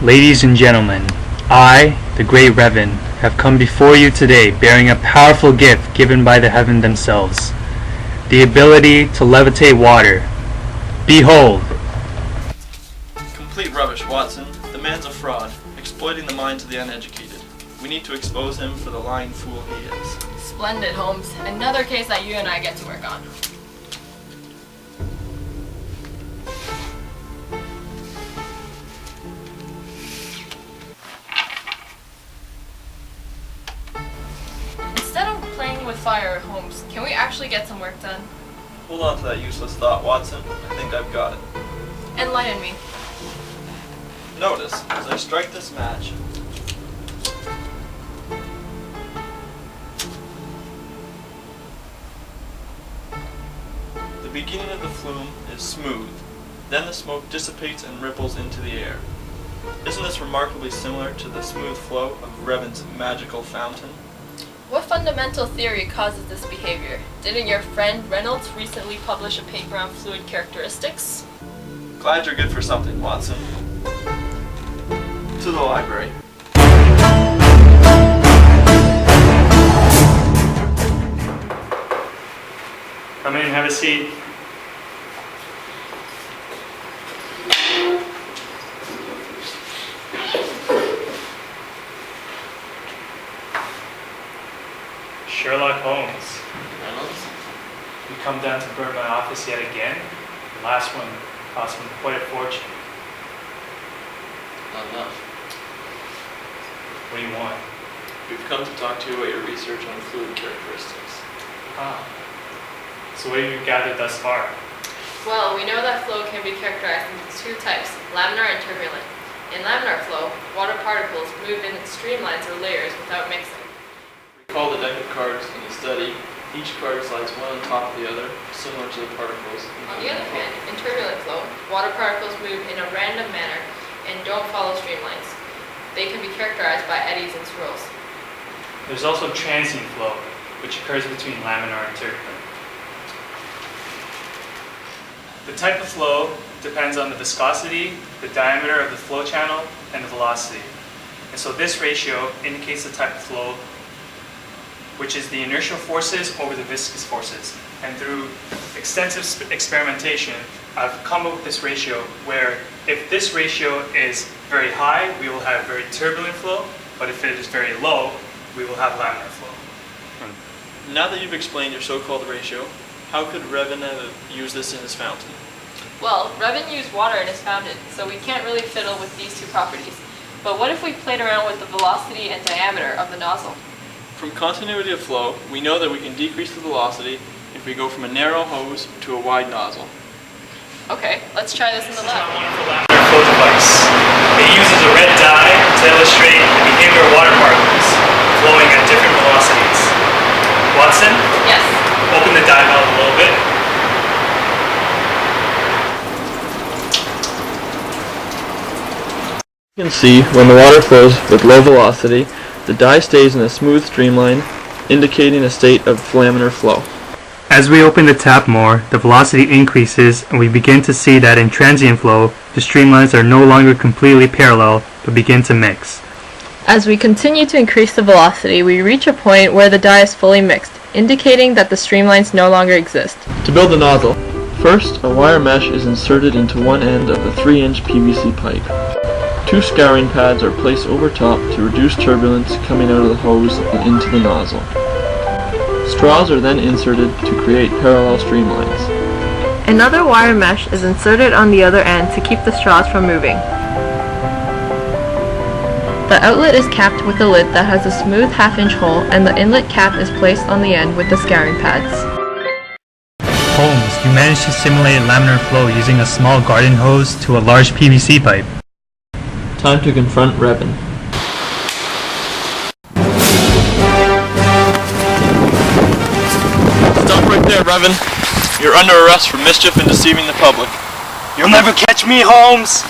Ladies and gentlemen, I, the Great Revan, have come before you today bearing a powerful gift given by the heaven themselves, the ability to levitate water. Behold! Complete rubbish, Watson. The man's a fraud, exploiting the minds of the uneducated. We need to expose him for the lying fool he is. Splendid, Holmes. Another case that you and I get to work on. Instead of playing with fire, Holmes, can we actually get some work done? Hold on to that useless thought, Watson. I think I've got it. Enlighten me. Notice, as I strike this match, the beginning of the flume is smooth. Then the smoke dissipates and ripples into the air. Isn't this remarkably similar to the smooth flow of Revan's magical fountain? What fundamental theory causes this behavior? Didn't your friend Reynolds recently publish a paper on fluid characteristics? Glad you're good for something, Watson. To the library. Come in, have a seat. Sherlock Holmes. Reynolds? You come down to burn my office yet again? The last one cost me quite a fortune. Not enough. What do you want? We've come to talk to you about your research on fluid characteristics. Ah. So what have you gathered thus far? Well, we know that flow can be characterized into two types, laminar and turbulent. In laminar flow, water particles move in streamlines or layers without mixing. Recall the deck of cards in the study. Each card slides one on top of the other, similar to the particles. On the other hand, in turbulent flow, water particles move in a random manner and don't follow streamlines. They can be characterized by eddies and swirls. There's also transient flow, which occurs between laminar and turbulent. The type of flow depends on the viscosity, the diameter of the flow channel, and the velocity. And so this ratio indicates the type of flow, which is the inertial forces over the viscous forces. And through extensive experimentation, I've come up with this ratio where if this ratio is very high, we will have very turbulent flow, but if it is very low, we will have laminar flow. Now that you've explained your so-called ratio, how could Revan use this in his fountain? Well, Revan used water in his fountain, so we can't really fiddle with these two properties. But what if we played around with the velocity and diameter of the nozzle? From continuity of flow, we know that we can decrease the velocity if we go from a narrow hose to a wide nozzle. Okay, let's try this in the lab. Wonderful laminar flow device. It uses a red dye to illustrate the behavior of water particles flowing at different velocities. Watson, Yes. open the dye valve a little bit. You can see when the water flows with low velocity, the dye stays in a smooth streamline, indicating a state of laminar flow. As we open the tap more, the velocity increases and we begin to see that in transient flow, the streamlines are no longer completely parallel but begin to mix. As we continue to increase the velocity, we reach a point where the dye is fully mixed, indicating that the streamlines no longer exist. To build the nozzle, first a wire mesh is inserted into one end of the 3-inch PVC pipe. 2 scouring pads are placed over top to reduce turbulence coming out of the hose and into the nozzle. Straws are then inserted to create parallel streamlines. Another wire mesh is inserted on the other end to keep the straws from moving. The outlet is capped with a lid that has a smooth half-inch hole, and the inlet cap is placed on the end with the scouring pads. Holmes, you managed to simulate laminar flow using a small garden hose to a large PVC pipe. Time to confront Revan. Stop right there, Revan. You're under arrest for mischief and deceiving the public. You'll never catch me, Holmes!